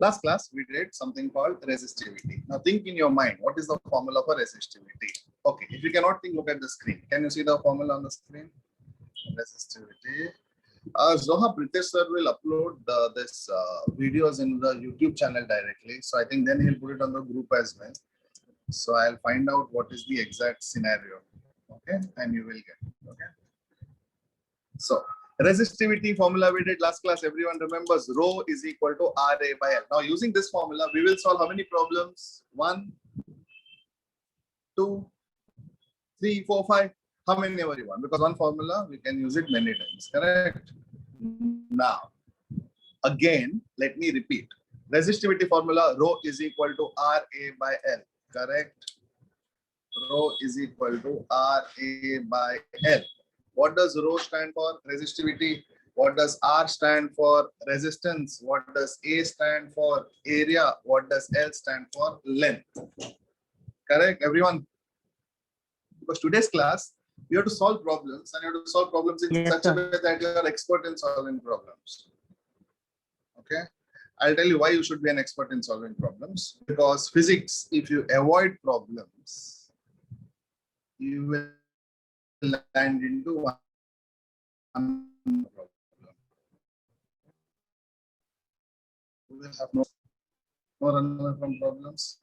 Last class, we did something called resistivity. Now think in your mind, what is the formula for resistivity? Okay, if you cannot think, look at the screen. Can you see the formula on the screen? Resistivity. Zoha Pritesh sir will upload this videos in the YouTube channel directly. So I think then he'll put it on the group as well. So I'll find out what is the exact scenario. Okay, and you will get it. Okay. So resistivity formula we did last class, everyone remembers rho is equal to RA by L. Now using this formula, we will solve how many problems? 1, 2, 3, 4, 5. How many ever you want? Because one formula, we can use it many times, correct? Now, again, let me repeat. Resistivity formula, rho is equal to RA by L, correct? Rho is equal to RA by L. What does rho stand for? Resistivity. What does R stand for? Resistance. What does A stand for? Area. What does L stand for? Length. Correct, everyone? Because today's class, you have to solve problems, and you have to solve problems in such a way that you are expert in solving problems. Okay? I'll tell you why you should be an expert in solving problems. Because physics, if you avoid problems, you will land into one problem. We will have no run away from problems.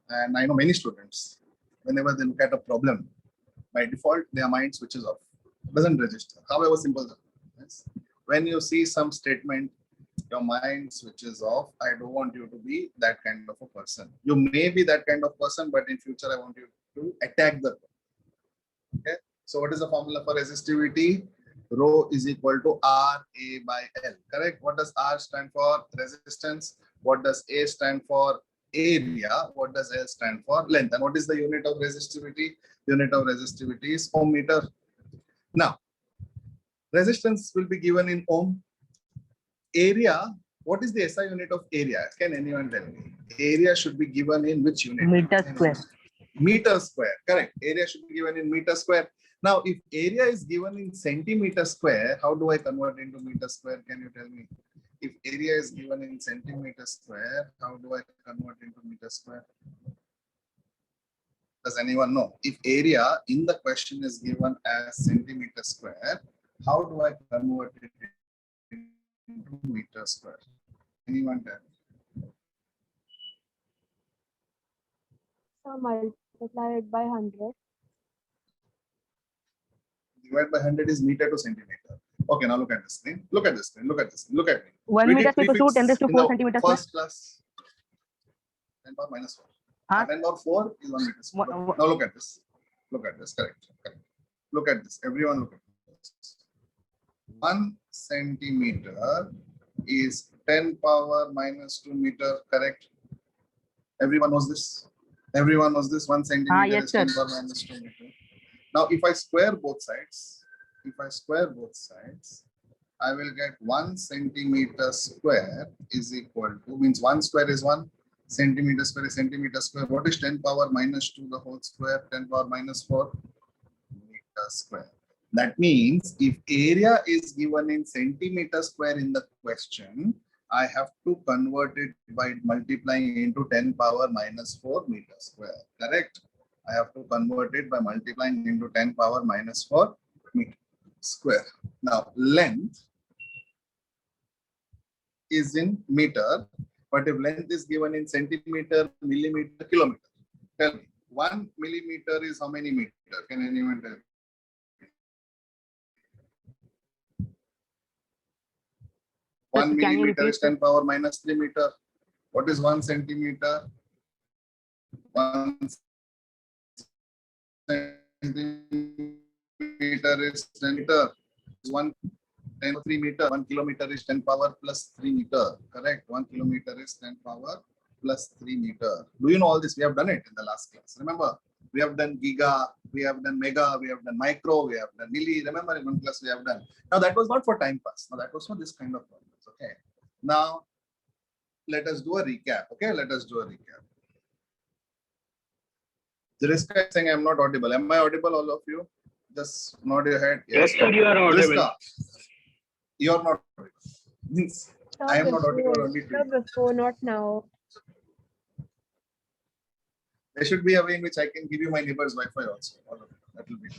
And I know many students, whenever they look at a problem, by default, their mind switches off, doesn't register. However simple that is. When you see some statement, your mind switches off. I don't want you to be that kind of a person. You may be that kind of person, but in future, I want you to attack the problem. Okay. So what is the formula for resistivity? Rho is equal to RA by L. Correct. What does R stand for? Resistance. What does A stand for? Area. What does L stand for? Length. And what is the unit of resistivity? Unit of resistivity is ohm meter. Now, resistance will be given in ohm. Area. What is the SI unit of area? Can anyone tell me? Area should be given in which unit? Meter square. Meter square. Correct. Area should be given in meter square. Now, if area is given in centimeter square, how do I convert into meter square? Can you tell me? If area is given in centimeter square, how do I convert into meter square? Does anyone know? If area in the question is given as centimeter square, how do I convert it into meter square? Anyone tell me? So multiply it by 100. Divide by 100 is meter to centimeter. Okay, now look at this thing. Look at this thing. Look at this. Look at me. 1 meter is equal to 10 raised to 4 centimeters square. First class. 10 power minus 4. 10 power 4 is 1 meter square. Now look at this. Look at this. Correct. Correct. Look at this. Everyone look at this. 1 centimeter is 10 power minus 2 meter. Correct. Everyone knows this. Everyone knows this. 1 centimeter yes, is 10 power minus 2 meter. Now, if I square both sides, I will get 1 centimeter square is equal to, means 1 square is 1, centimeter square is centimeter square. What is 10 power minus 2 the whole square? 10 power minus 4 meter square. That means if area is given in centimeter square in the question, I have to convert it by multiplying into 10 power minus 4 meter square. Correct? I have to convert it by multiplying into 10 power minus 4 meter square. Now, length is in meter, but if length is given in centimeter, millimeter, kilometer, tell me, 1 millimeter is how many meter? Can anyone tell me? 1 millimeter is 10 power minus 3 meter. What is 1 centimeter? 1 centimeter is 10 meter. 1 10 3 meter. 1 kilometer is 10 power plus 3 meter. Correct. 1 kilometer is 10 power plus 3 meter. Do you know all this? We have done it in the last class. Remember, we have done giga, we have done mega, we have done micro, we have done milli. Remember, in one class we have done. Now that was not for time pass. Now that was for this kind of problems. Okay. Now let us do a recap. Okay. Let us do a recap. Diriska is saying I'm not audible. Am I audible, all of you? Just nod your head. Yes, sir, you are audible. Diriska, you're not audible. Means I am not audible only to Sir, you. before, not now. There should be a way in which I can give you my neighbor's Wi-Fi also. All of it. That will be.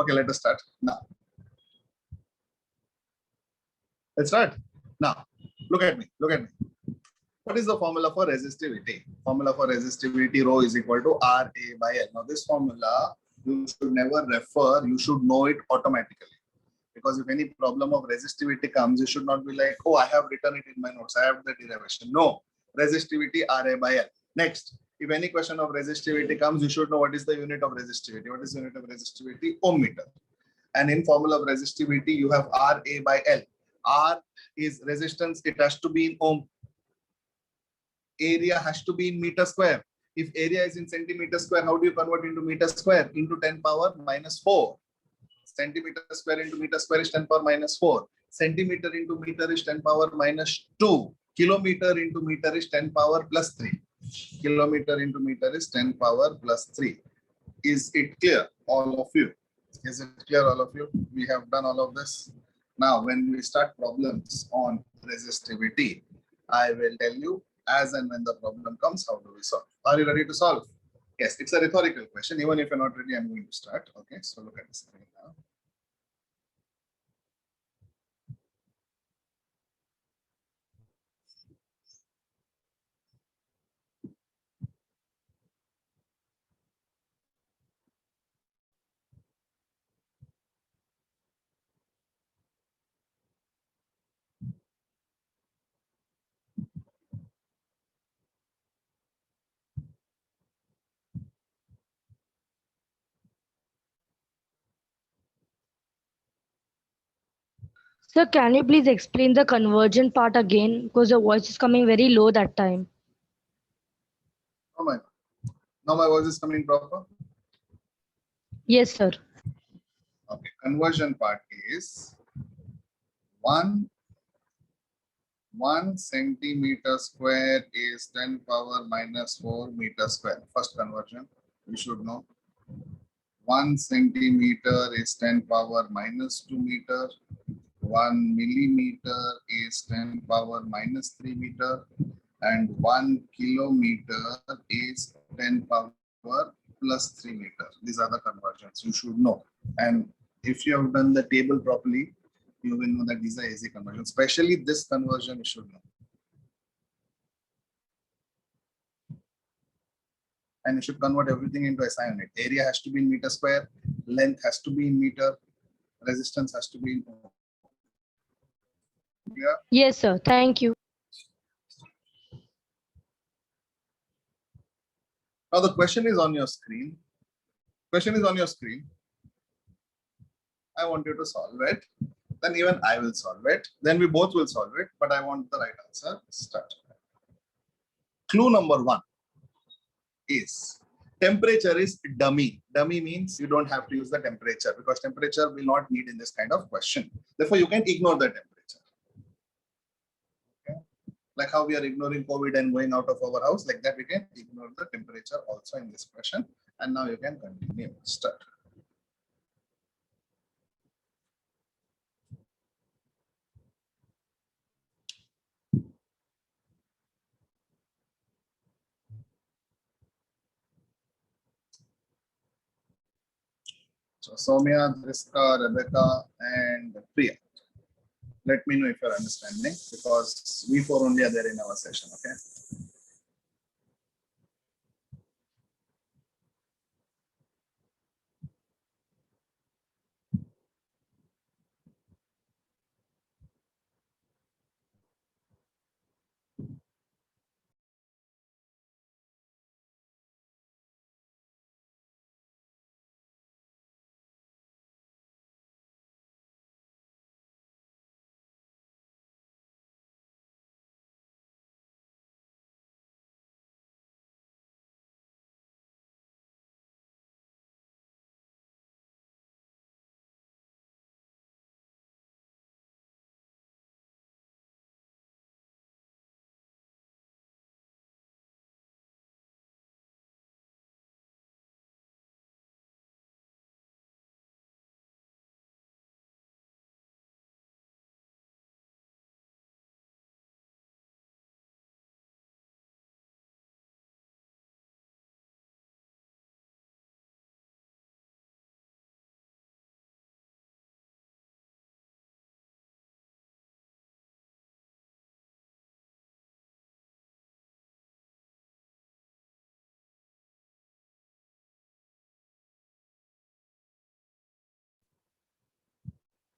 Okay, let us start now. Let's start now. Look at me. Look at me. What is the formula for resistivity? Formula for resistivity rho is equal to RA by L. Now this formula you should never refer. You should know it automatically. Because if any problem of resistivity comes, you should not be like, oh, I have written it in my notes. I have the derivation. No, resistivity RA by L. Next, if any question of resistivity comes, you should know what is the unit of resistivity. What is the unit of resistivity? Ohm meter. And in formula of resistivity, you have RA by L. R is resistance. It has to be in ohm. Area has to be in meter square. If area is in centimeter square, how do you convert into meter square? Into 10 power minus 4. Centimeter square into meter square is 10 power minus 4. Centimeter into meter is 10 power minus 2. Kilometer into meter is 10 power plus 3. Kilometer into meter is 10 power plus 3. Is it clear, all of you? Is it clear, all of you? We have done all of this. Now, when we start problems on resistivity, I will tell you as and when the problem comes, how do we solve? Are you ready to solve? Yes, it's a rhetorical question. Even if you're not ready, I'm going to start. Okay, so look at the screen now. Sir, can you please explain the convergent part again? Because the voice is coming very low that time. Oh my, now my voice is coming proper. Yes, sir. Okay, conversion part is 1 centimeter square is 10 power minus 4 meter square. First conversion, you should know. 1 centimeter is 10 power minus 2 meter. 1 millimeter is 10 power minus 3 meter. And 1 kilometer is 10 power plus 3 meter. These are the conversions you should know. And if you have done the table properly, you will know that these are easy conversions. Especially this conversion you should know. And you should convert everything into SI unit. Area has to be in meter square, length has to be in meter, resistance has to be in ohm. Yeah. Yes, sir. Thank you. Now the question is on your screen. Question is on your screen. I want you to solve it. Then even I will solve it. Then we both will solve it. But I want the right answer. Start. Clue number 1 is temperature is dummy. Dummy means you don't have to use the temperature because temperature will not need in this kind of question. Therefore, you can ignore the temperature. Okay. Like how we are ignoring COVID and going out of our house, like that we can ignore the temperature also in this question. And now you can continue. Start. So Soumya, Driska, Rebecca, and Priya. Let me know if you're understanding because we four only are there in our session. Okay.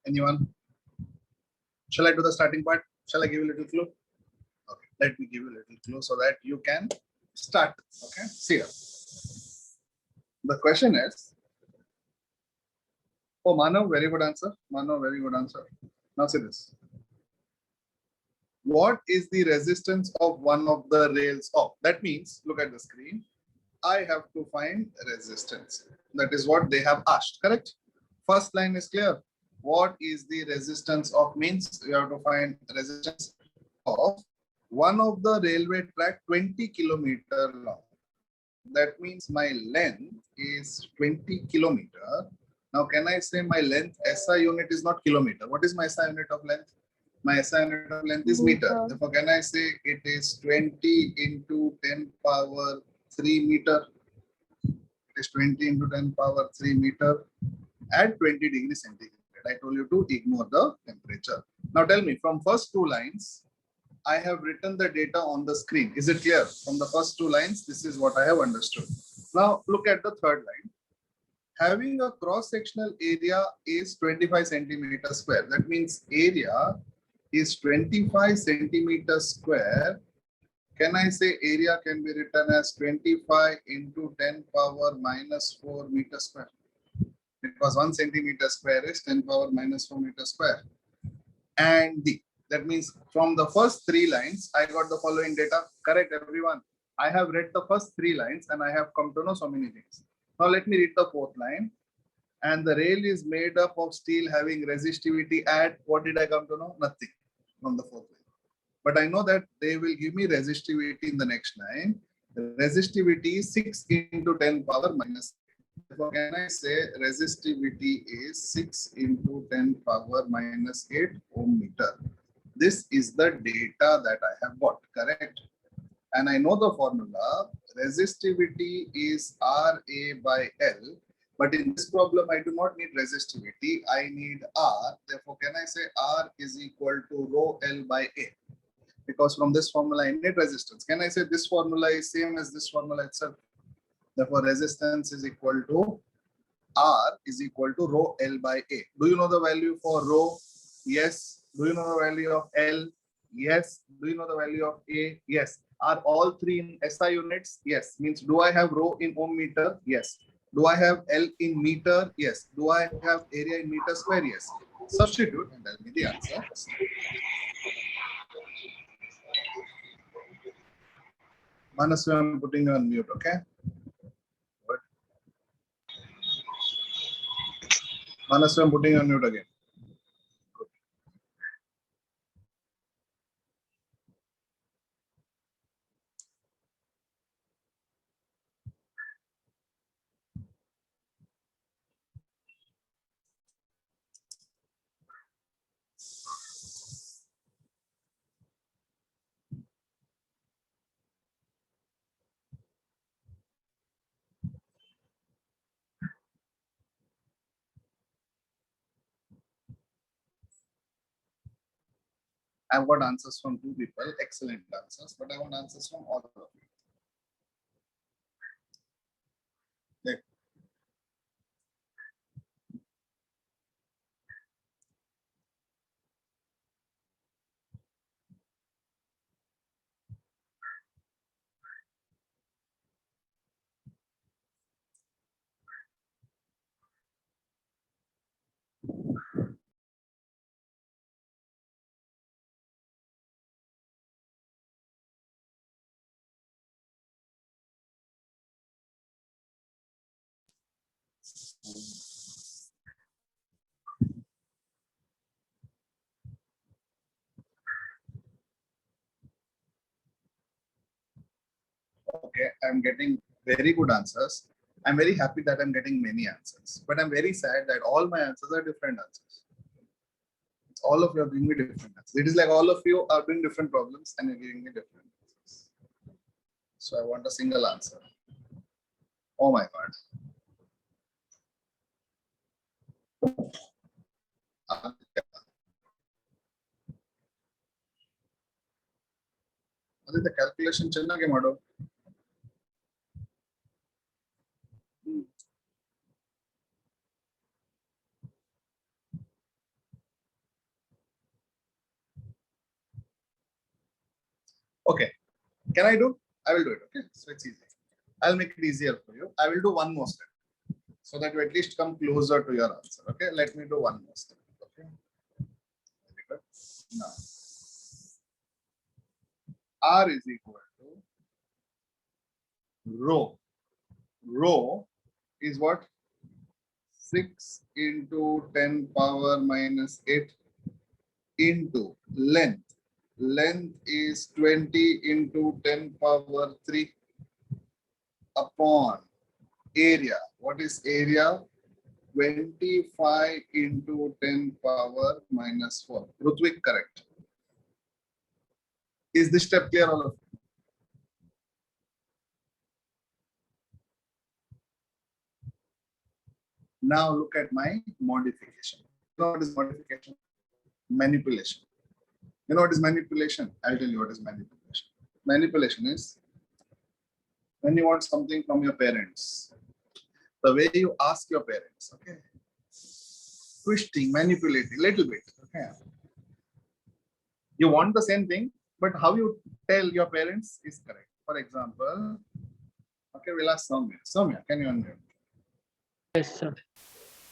Anyone? Shall I do the starting part? Shall I give you a little clue? Okay, let me give you a little clue so that you can start. Okay, see here. The question is, oh, Manav, very good answer. Manav, very good answer. Now see this. What is the resistance of one of the rails of? That means, look at the screen. I have to find resistance. That is what they have asked, correct? First line is clear. What is the resistance of means you have to find resistance of one of the railway track 20 kilometer long. That means my length is 20 kilometer. Now, can I say my length SI unit is not kilometer? What is my SI unit of length? My SI unit of length is meter. Meter. Therefore, can I say it is 20 into 10 power 3 meter? It is 20 into 10 power 3 meter at 20 degrees centigrade. I told you to ignore the temperature. Now tell me, from first two lines, I have written the data on the screen. Is it clear? From the first two lines, this is what I have understood. Now look at the third line. Having a cross-sectional area is 25 centimeters square. That means area is 25 centimeters square. Can I say area can be written as 25 into 10 power minus 4 meter square? Because 1 centimeter square is 10 power minus 4 meter square. And that means from the first three lines, I got the following data. Correct, everyone. I have read the first three lines and I have come to know so many things. Now let me read the fourth line. And the rail is made up of steel having resistivity at, what did I come to know? Nothing from the fourth line. But I know that they will give me resistivity in the next line. The resistivity is 6 into 10 power minus. Therefore, can I say resistivity is 6 into 10 power minus 8 ohm meter? This is the data that I have got, correct? And I know the formula. Resistivity is RA by L. But in this problem, I do not need resistivity. I need R. Therefore, can I say R is equal to rho L by A? Because from this formula, I need resistance. Can I say this formula is same as this formula itself? Therefore, resistance is equal to R is equal to rho L by A. Do you know the value for rho? Yes. Do you know the value of L? Yes. Do you know the value of A? Yes. Are all three in SI units? Yes. Means do I have rho in ohm meter? Yes. Do I have L in meter? Yes. Do I have area in meter square? Yes. Substitute and tell me the answer. Manasvi, I'm putting you on mute, okay? Good. Manasvi, I'm putting you on mute again. Good. I've got answers from two people, excellent answers, but I want answers from all of you. Okay. Okay, I'm getting very good answers. I'm very happy that I'm getting many answers, but I'm very sad that all my answers are different answers. All of you are giving me different answers. It is like all of you are doing different problems and you're giving me different answers. So I want a single answer. Oh my God. The calculation ಚೆನ್ನಾಗಿ ಮಾಡು. Okay. Can I do? I will do it. Okay. So it's easy. I'll make it easier for you. I will do one more step so that you at least come closer to your answer. Okay. Let me do one more step. Okay. Very good. Now, R is equal to rho. Rho is what? 6 into 10 power minus 8 into length. Length is 20 into 10 power 3 upon area. What is area? 25 into 10 power minus 4. Rutvik, correct. Is this step clear, all of you? Now look at my modification. You know what is modification? Manipulation. You know what is manipulation? I'll tell you what is manipulation. Manipulation is when you want something from your parents, the way you ask your parents, okay? Twisting, manipulating, little bit, okay? You want the same thing, but how you tell your parents is correct. For example, okay, we'll ask Soumya. Soumya, can you unmute? Yes, sir.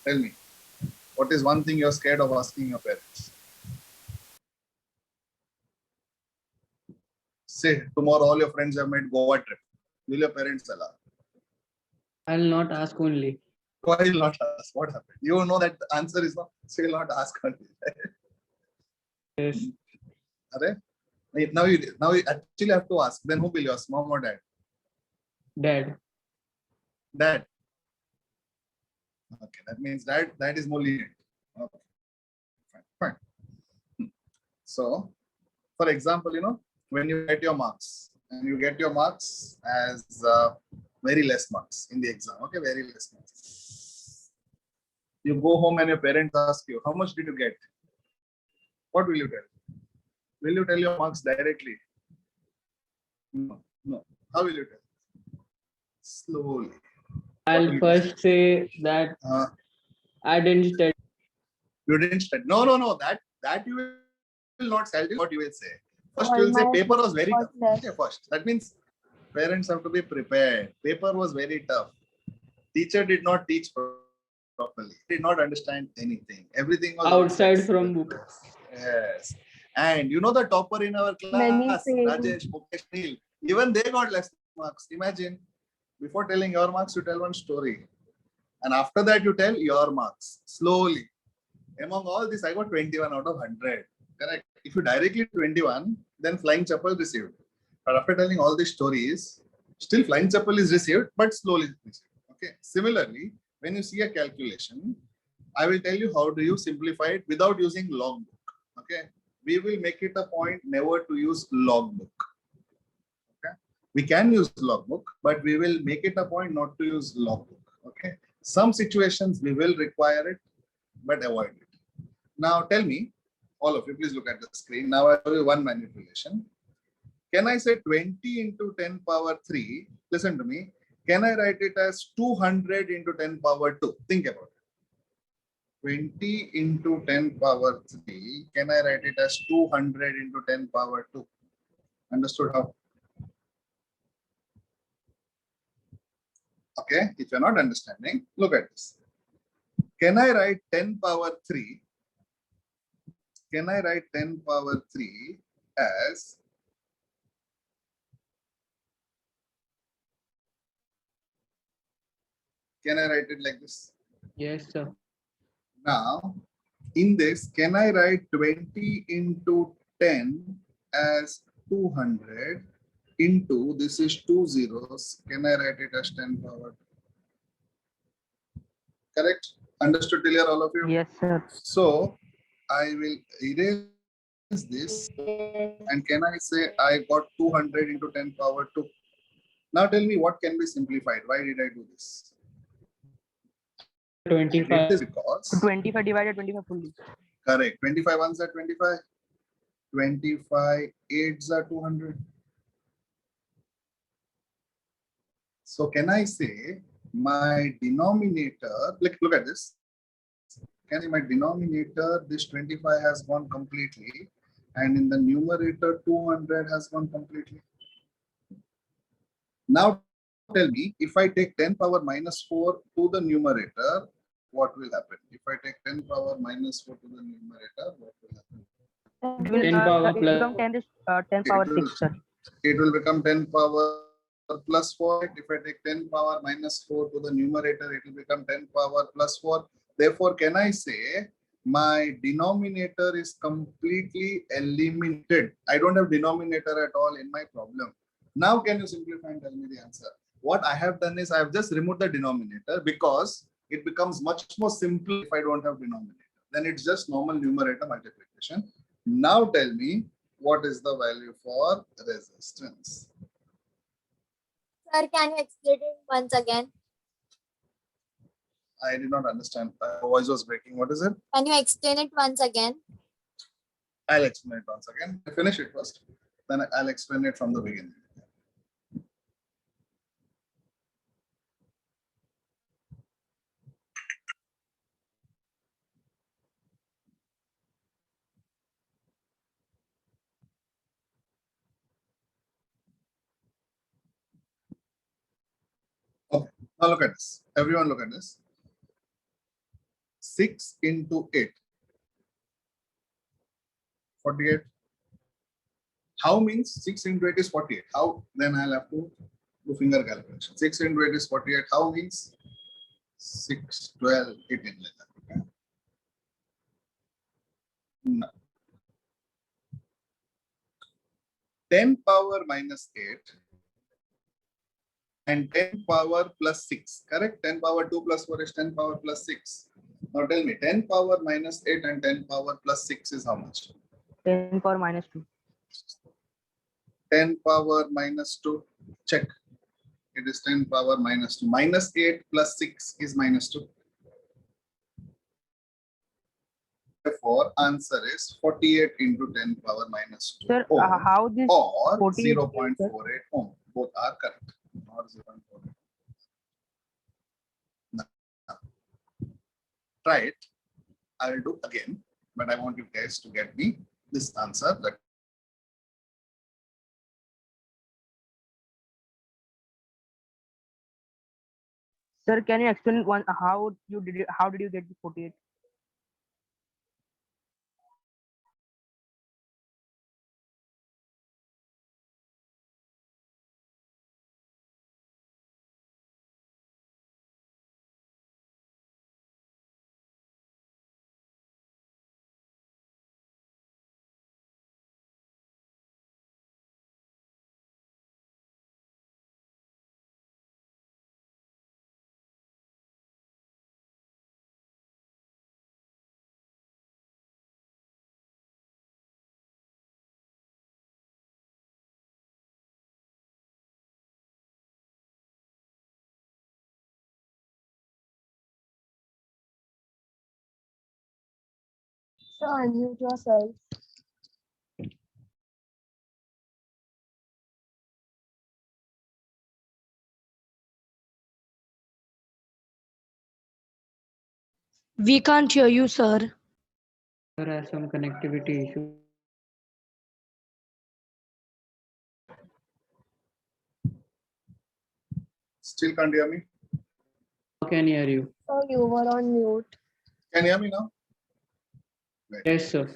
Tell me, what is one thing you're scared of asking your parents? Say, tomorrow all your friends have made Goa trip. Will your parents allow? I'll not ask only. Why will not ask? What happened? You know that the answer is no, so you'll not ask only. Yes. Are? Now you actually have to ask. Then who will you ask, mom or dad? Dad. Dad. Okay, that means that is more lenient. Okay. Fine. So, for example, you know, when you get your marks and you get your marks as very less marks in the exam, okay, very less marks. You go home and your parents ask you, how much did you get? What will you tell? Will you tell your marks directly? No, no. How will you tell? Slowly. I'll first say that I didn't study. You didn't study. No. That you will not tell. What you will say. First, you will say My paper was very was tough. less. Okay, first. That means parents have to be prepared. Paper was very tough. Teacher did not teach properly. Did not understand anything. Everything was Outside from book. Yes. And you know the topper in our Many class, failed. Rajesh, Mukesh, Neil, even they got less marks. Imagine, before telling your marks, you tell one story. And after that, you tell your marks slowly. Among all this, I got 21 out of 100. Correct. If you directly 21, then flying chapel received. But after telling all these stories, still flying chapel is received, but slowly received. Okay. Similarly, when you see a calculation, I will tell you how do you simplify it without using logbook. Okay. We will make it a point never to use logbook. Okay. We can use logbook, but we will make it a point not to use logbook. Okay. Some situations we will require it, but avoid it. Now tell me, all of you, please look at the screen. Now I will do one manipulation. Can I say 20 into 10 power 3? Listen to me. Can I write it as 200 into 10 power 2? Think about it. 20 into 10 power 3. Can I write it as 200 into 10 power 2? Understood how? Okay, if you're not understanding, look at this. Can I write 10 power 3? Can I write 10 power 3 as can I write it like this? Yes, sir. Now, in this, can I write 20 into 10 as 200 into this is 2 zeros? Can I write it as 10 power 2? Correct? Understood till here, all of you? Yes, sir. So, I will erase this and can I say I got 200 into 10 power 2? Now tell me what can be simplified. Why did I do this? I did 25. this because 25 divided 25 fully. correct. 25 ones are 25. 25 eights are 200. So can I say my denominator, look at this. Can I say my denominator, this 25 has gone completely and in the numerator 200 has gone completely. Now tell me, if I take 10 power minus 4 to the numerator, what will happen? If I take 10 power minus 4 to the numerator, what will happen? It will 10 power it plus- become 10 power 6, sir. It will become 10 power plus 4. If I take 10 power minus 4 to the numerator, it will become 10 power plus 4. Therefore, can I say my denominator is completely eliminated? I don't have denominator at all in my problem. Now, can you simplify and tell me the answer? What I have done is I have just removed the denominator because it becomes much more simple if I don't have denominator. Then it's just normal numerator multiplication. Now tell me, what is the value for resistance? Sir, can you explain it once again? I did not understand. Voice was breaking. What is it? Can you explain it once again? I'll explain it once again. Finish it first. Then I'll explain it from the beginning. Okay. Now look at this. Everyone look at this. 6 into 8. 48. How means 6 into 8 is 48? How? Then I'll have to do finger calculation. 6 into 8 is 48. How means 6, 12, 18 like that. Okay? No. 10 power minus 8 and 10 power plus 6. Correct? 10 power 2 plus 4 is 10 power plus 6. Now tell me, 10 power minus 8 and 10 power plus 6 is how much? 10 power minus 2. 10 power minus 2. Check. It is 10 power minus 2. Minus 8 plus 6 is minus 2. Therefore, answer is 48 into 10 power minus 2. Sir, ohm how this or 48 0.48 ohm. Both are correct. Or 0.48. Now, try it. I will do again, but I want you guys to get me this answer. That Sir, can you explain one how did you get the 48? So unmute yourself. We can't hear you, sir. There are some connectivity issue. still can't hear me? How can hear you? So you were on mute. Can you hear me now? Wait. Yes, sir.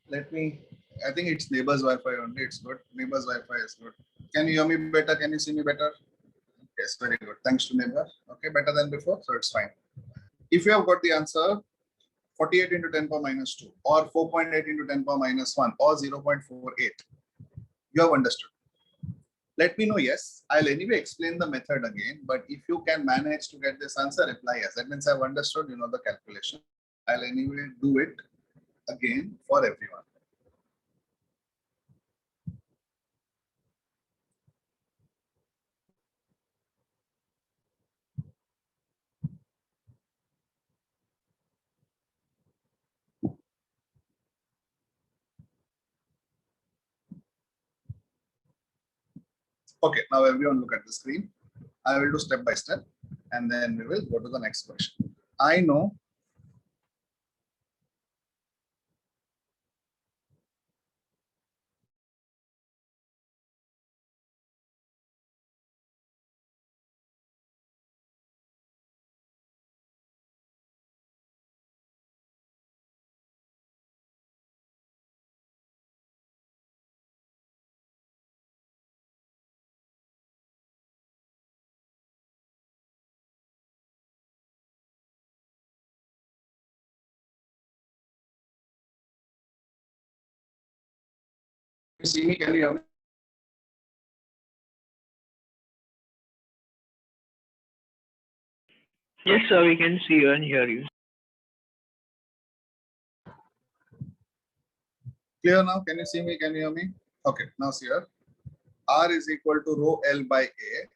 Let me. I think it's neighbor's Wi-Fi only. It's good. Neighbor's Wi-Fi is good. Can you hear me better? Can you see me better? Yes, very good. Thanks to neighbor. Okay, better than before, so it's fine. If you have got the answer, 48 into 10 power minus 2 or 4.8 into 10 power minus 1 or 0.48, you have understood. Let me know yes. I'll anyway explain the method again, but if you can manage to get this answer, reply yes. That means I've understood, you know, the calculation. I'll anyway do it again for everyone. Okay, now everyone look at the screen. I will do step by step and then we will go to the next question. I know see me? Can you hear me? Yes, sir, we can see you and hear you. Clear now? Can you see me? Can you hear me? Okay, now see here. R is equal to rho L by A.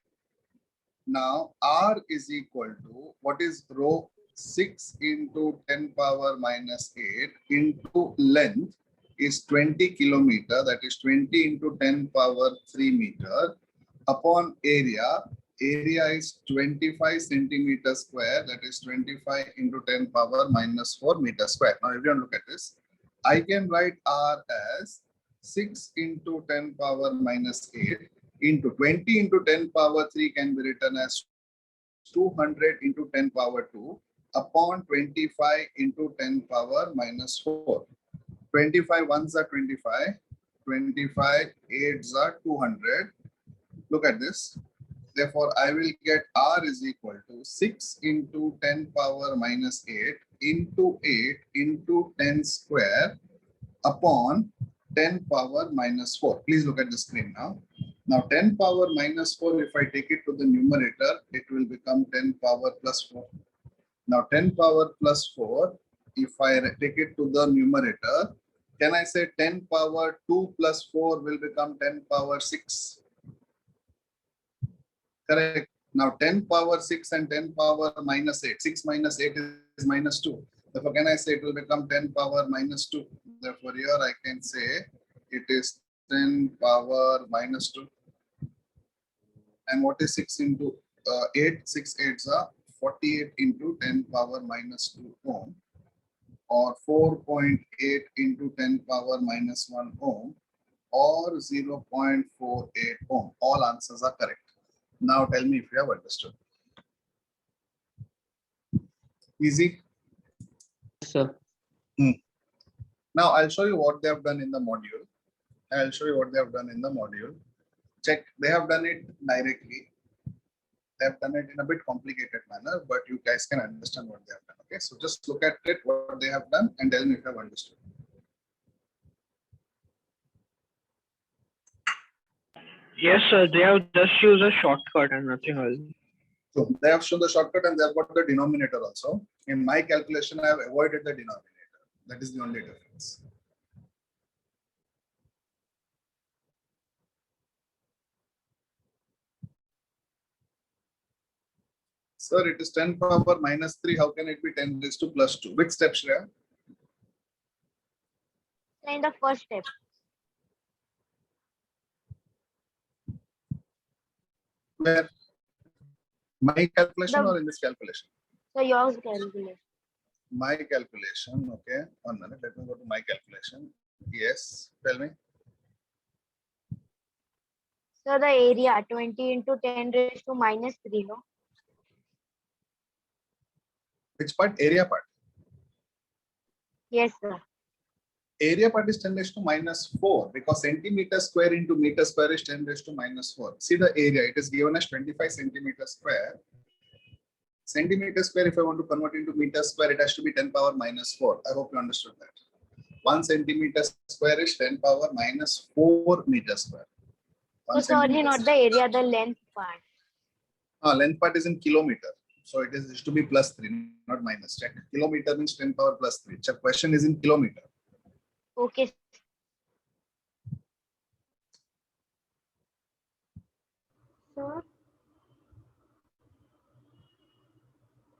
Now R is equal to what is rho 6 into 10 power minus 8 into length is 20 kilometer, that is 20 into 10 power 3 meter upon area. Area is 25 centimeter square, that is 25 into 10 power minus 4 meter square. Now everyone look at this. I can write R as 6 into 10 power minus 8 into 20 into 10 power 3 can be written as 200 into 10 power 2 upon 25 into 10 power minus 4. 25 ones are 25, 25 eights are 200. Look at this. Therefore, I will get R is equal to 6 into 10 power minus 8 into 8 into 10 square upon 10 power minus 4. Please look at the screen now. Now 10 power minus 4, if I take it to the numerator, it will become 10 power plus 4. Now 10 power plus 4, if I take it to the numerator, can I say 10 power 2 plus 4 will become 10 power 6? Correct. Now 10 power 6 and 10 power minus 8. 6 minus 8 is minus 2. Therefore, can I say it will become 10 power minus 2? Therefore, here I can say it is 10 power minus 2. And what is 6 into 8? 6 8s are 48 into 10 power minus 2 ohm, or 4.8 into 10 power minus 1 ohm, or 0.48 ohm. All answers are correct. Now tell me if you have understood. Easy. Sir. Now I'll show you what they have done in the module. I'll show you what they have done in the module. Check, they have done it directly. They have done it in a bit complicated manner, but you guys can understand what they have done. Okay, so just look at it, what they have done, and tell me if you have understood. Yes, sir, they have just used a shortcut and nothing else. So they have shown the shortcut and they have got the denominator also. In my calculation, I have avoided the denominator. That is the only difference. Sir, it is 10 power minus 3. How can it be 10 raised to plus 2? Which step, Shreya? In the first step. Where? My calculation The- or in this calculation? So yours calculation. My calculation, okay. 1 minute, let me go to my calculation. Yes, tell me. So the area 20 into 10 raised to minus 3, no? Which part? Area part. Yes, sir. Area part is 10 raised to minus 4 because centimeter square into meter square is 10 raised to minus 4. See the area, it is given as 25 centimeter square. Centimeter square, if I want to convert into meter square, it has to be 10 power minus 4. I hope you understood that. 1 centimeter square is 10 power minus 4 meter square. So sorry, not the area, the length part. Length part is in kilometer. So it is to be plus 3, not minus. Check. Kilometer means 10 power plus 3. Check. Question is in kilometer. Okay. Sir.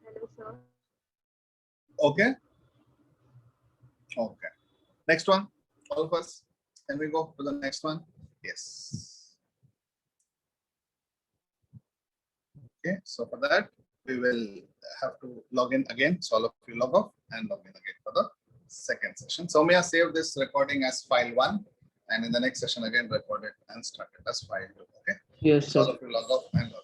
Hello, sir. Okay. Okay. Next one. All of us. Can we go to the next one? Yes. Okay. So for that, we will have to log in again. So all of you log off and log in again for the second session. So may I save this recording as file 1 and in the next session again record it and start it as file 2. Okay. Yes, So all sir. of you log off and log in.